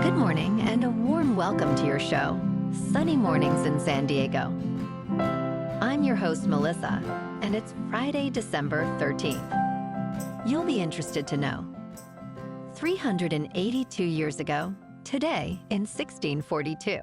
Good morning and a warm welcome to your show, Sunny Mornings in San Diego. I'm your host, Melissa, and it's Friday, December 13th. You'll be interested to know. 382 years ago, today in 1642,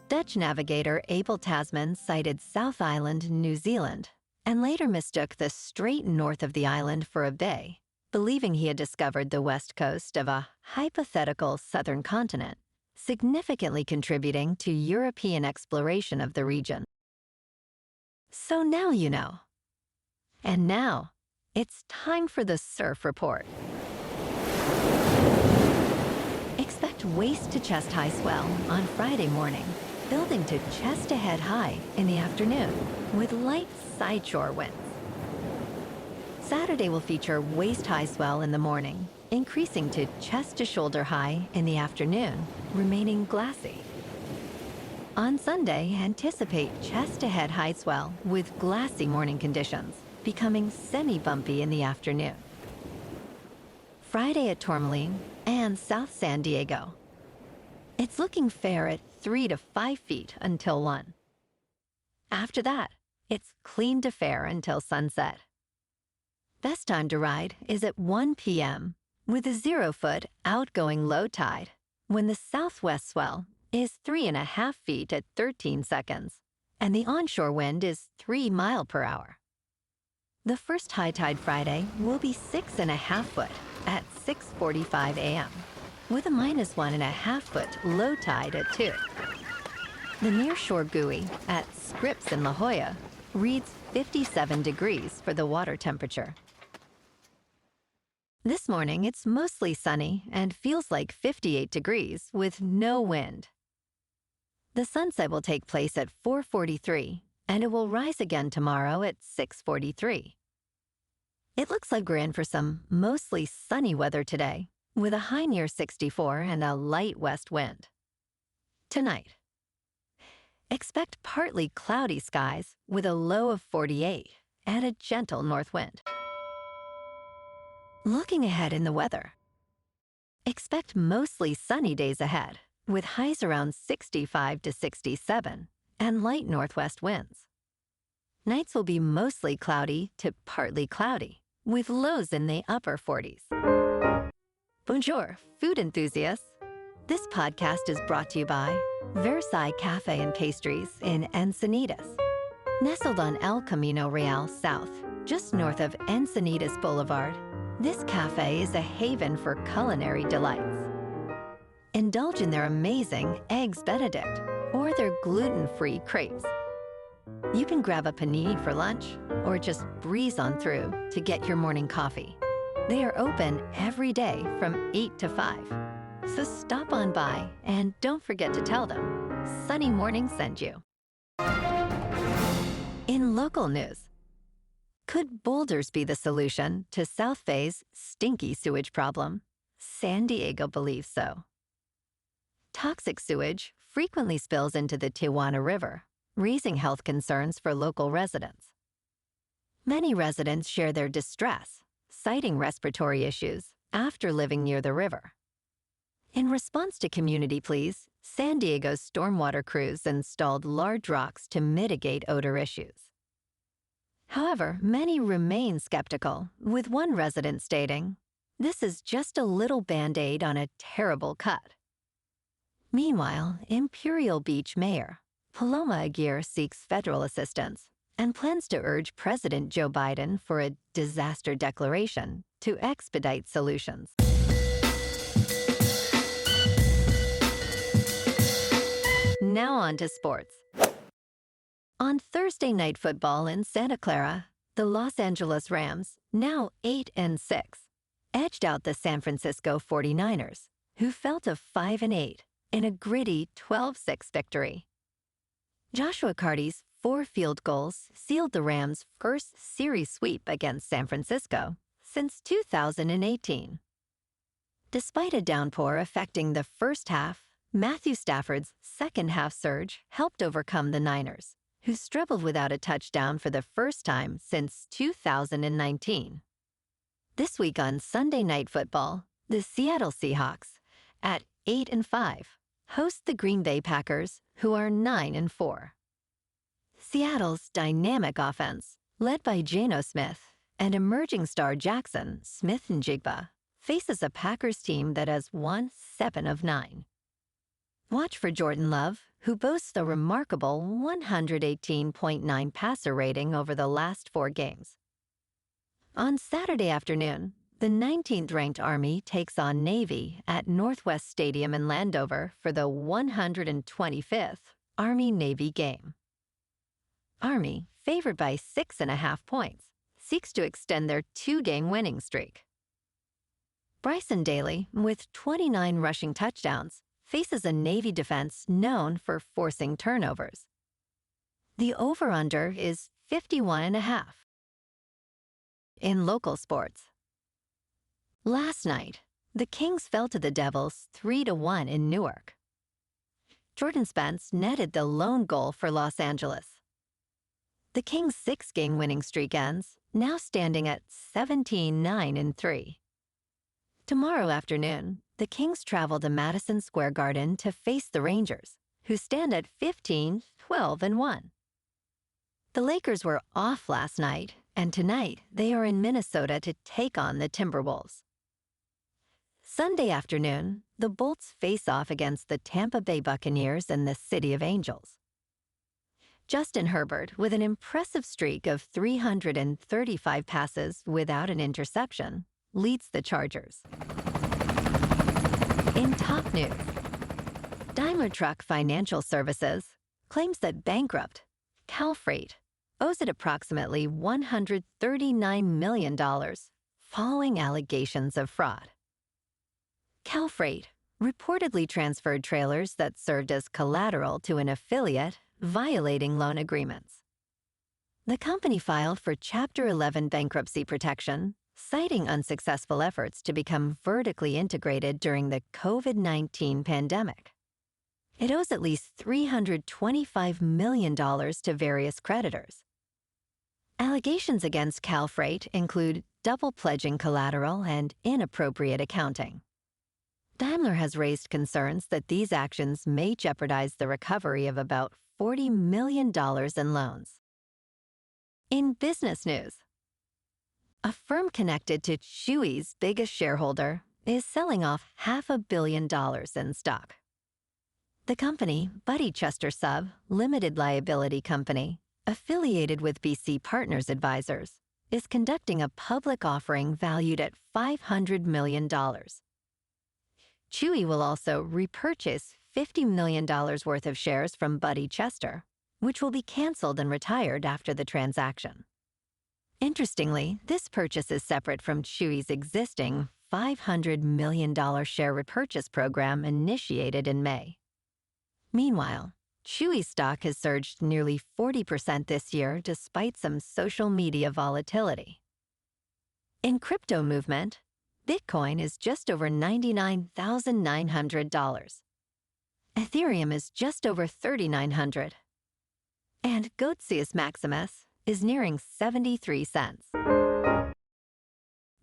Dutch navigator Abel Tasman sighted South Island, New Zealand, and later mistook the strait north of the island for a bay, believing he had discovered the west coast of a hypothetical southern continent, significantly contributing to European exploration of the region. So now you know. And now, it's time for the Surf Report. Expect waist to chest high swell on Friday morning, building to chest to head high in the afternoon, with light sideshore winds. Saturday will feature waist-high swell in the morning, increasing to chest-to-shoulder high in the afternoon, remaining glassy. On Sunday, anticipate chest-to-head high swell with glassy morning conditions, becoming semi-bumpy in the afternoon. Friday at Tourmaline and South San Diego. It's looking fair at 3 to 5 feet until 1. After that, it's clean to fair until sunset. Best time to ride is at 1 p.m. with a 0-foot outgoing low tide when the southwest swell is 3.5 feet at 13 seconds and the onshore wind is 3 miles per hour. The first high tide Friday will be 6.5 foot at 6:45 a.m. with a -1.5 foot low tide at 2. The nearshore buoy at Scripps in La Jolla reads 57 degrees for the water temperature. This morning, it's mostly sunny and feels like 58 degrees with no wind. The sunset will take place at 4:43, and it will rise again tomorrow at 6:43. It looks like we're in for some mostly sunny weather today, with a high near 64 and a light west wind. Tonight, expect partly cloudy skies with a low of 48 and a gentle north wind. Looking ahead in the weather, expect mostly sunny days ahead with highs around 65 to 67 and light northwest winds. Nights will be mostly cloudy to partly cloudy with lows in the upper 40s. Bonjour, food enthusiasts. This podcast is brought to you by Versailles Cafe and Pastries in Encinitas. Nestled on El Camino Real South, just north of Encinitas Boulevard, this cafe is a haven for culinary delights. Indulge in their amazing Eggs Benedict or their gluten-free crepes. You can grab a panini for lunch or just breeze on through to get your morning coffee. They are open every day from 8 to 5. So stop on by and don't forget to tell them Sunny Morning sent you. In local news, could boulders be the solution to South Bay's stinky sewage problem? San Diego believes so. Toxic sewage frequently spills into the Tijuana River, raising health concerns for local residents. Many residents share their distress, citing respiratory issues after living near the river. In response to community pleas, San Diego's stormwater crews installed large rocks to mitigate odor issues. However, many remain skeptical, with one resident stating, "This is just a little Band-Aid on a terrible cut." Meanwhile, Imperial Beach Mayor Paloma Aguirre seeks federal assistance and plans to urge President Joe Biden for a disaster declaration to expedite solutions. Now on to sports. On Thursday Night Football in Santa Clara, the Los Angeles Rams, now 8-6, edged out the San Francisco 49ers, who fell to 5-8 in a gritty 12-6 victory. Joshua Carty's 4 field goals sealed the Rams' first series sweep against San Francisco since 2018. Despite a downpour affecting the first half, Matthew Stafford's second-half surge helped overcome the Niners, who struggled without a touchdown for the first time since 2019. This week on Sunday Night Football, the Seattle Seahawks, at 8-5, host the Green Bay Packers, who are 9-4. Seattle's dynamic offense, led by Geno Smith and emerging star Jaxon, Smith-Njigba, faces a Packers team that has won 7 of 9. Watch for Jordan Love, who boasts a remarkable 118.9 passer rating over the last 4 games. On Saturday afternoon, the 19th-ranked Army takes on Navy at Northwest Stadium in Landover for the 125th Army-Navy game. Army, favored by 6.5 points, seeks to extend their 2-game winning streak. Bryson Daly, with 29 rushing touchdowns, faces a Navy defense known for forcing turnovers. The over-under is 51.5. In local sports, last night, the Kings fell to the Devils 3-1 in Newark. Jordan Spence netted the lone goal for Los Angeles. The Kings' 6-game winning streak ends, now standing at 17-9-3. Tomorrow afternoon, the Kings travel to Madison Square Garden to face the Rangers, who stand at 15-12-1. The Lakers were off last night, and tonight they are in Minnesota to take on the Timberwolves. Sunday afternoon, the Bolts face off against the Tampa Bay Buccaneers in the City of Angels. Justin Herbert, with an impressive streak of 335 passes without an interception, leads the Chargers. In top news, Daimler Truck Financial Services claims that bankrupt Calfreight owes it approximately $139 million following allegations of fraud. Calfreight reportedly transferred trailers that served as collateral to an affiliate, violating loan agreements. The company filed for Chapter 11 bankruptcy protection, citing unsuccessful efforts to become vertically integrated during the COVID-19 pandemic. It owes at least $325 million to various creditors. Allegations against Calfreight include double pledging collateral and inappropriate accounting. Daimler has raised concerns that these actions may jeopardize the recovery of about $40 million in loans. In business news, a firm connected to Chewy's biggest shareholder is selling off $500 million in stock. The company, Buddy Chester Sub Limited Liability Company, affiliated with BC Partners Advisors, is conducting a public offering valued at $500 million. Chewy will also repurchase $50 million worth of shares from Buddy Chester, which will be canceled and retired after the transaction. Interestingly, this purchase is separate from Chewy's existing $500 million share repurchase program initiated in May. Meanwhile, Chewy stock has surged nearly 40% this year despite some social media volatility. In crypto movement, Bitcoin is just over $99,900. Ethereum is just over $3,900. And Goatseuss Maximus is nearing 73 cents.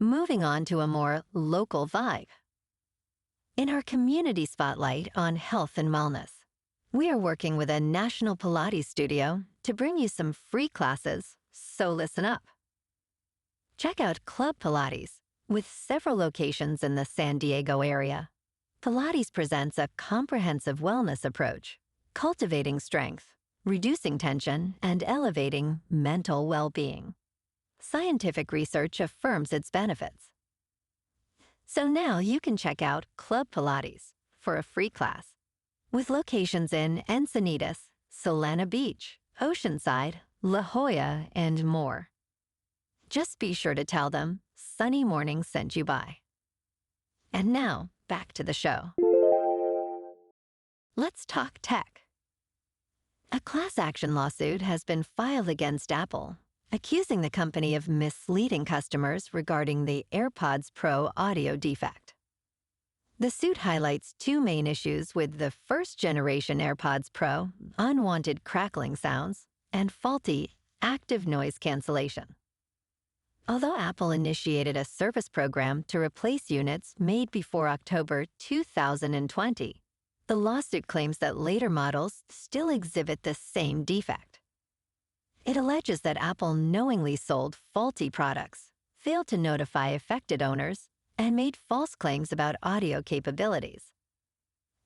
Moving on to a more local vibe. In our community spotlight on health and wellness, we are working with a national Pilates studio to bring you some free classes, so listen up. Check out Club Pilates, with several locations in the San Diego area. Pilates presents a comprehensive wellness approach, cultivating strength, reducing tension, and elevating mental well-being. Scientific research affirms its benefits. So now you can check out Club Pilates for a free class, with locations in Encinitas, Solana Beach, Oceanside, La Jolla, and more. Just be sure to tell them Sunny Morning sent you by. And now, back to the show. Let's talk tech. A class action lawsuit has been filed against Apple, accusing the company of misleading customers regarding the AirPods Pro audio defect. The suit highlights 2 main issues with the first-generation AirPods Pro, unwanted crackling sounds, and faulty active noise cancellation. Although Apple initiated a service program to replace units made before October 2020, the lawsuit claims that later models still exhibit the same defect. It alleges that Apple knowingly sold faulty products, failed to notify affected owners, and made false claims about audio capabilities.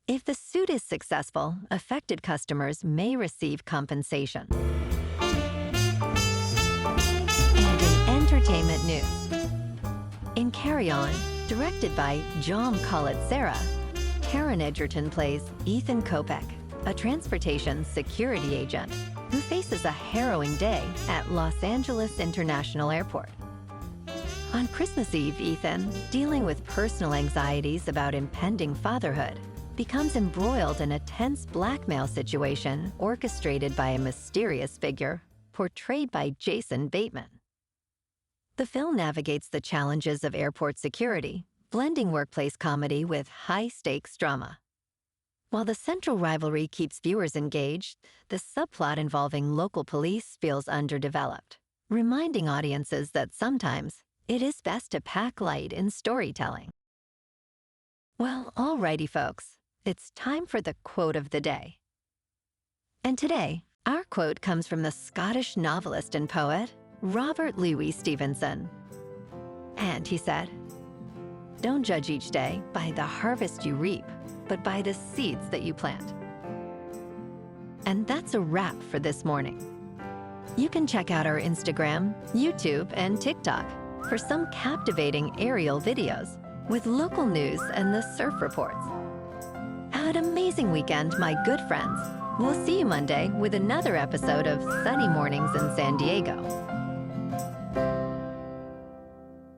If the suit is successful, affected customers may receive compensation. And in entertainment news, in Carry On, directed by John Sarah, Taron Egerton plays Ethan Kopech, a transportation security agent who faces a harrowing day at Los Angeles International Airport. On Christmas Eve, Ethan, dealing with personal anxieties about impending fatherhood, becomes embroiled in a tense blackmail situation orchestrated by a mysterious figure portrayed by Bateman. The film navigates the challenges of airport security, blending workplace comedy with high-stakes drama. While the central rivalry keeps viewers engaged, the subplot involving local police feels underdeveloped, reminding audiences that sometimes it is best to pack light in storytelling. Well, alrighty, folks. It's time for the quote of the day. And today, our quote comes from the Scottish novelist and poet, Robert Louis Stevenson. And he said, "Don't judge each day by the harvest you reap, but by the seeds that you plant." And that's a wrap for this morning. You can check out our Instagram, YouTube, and TikTok for some captivating aerial videos with local news and the surf reports. Have an amazing weekend, my good friends. We'll see you Monday with another episode of Sunny Mornings in San Diego.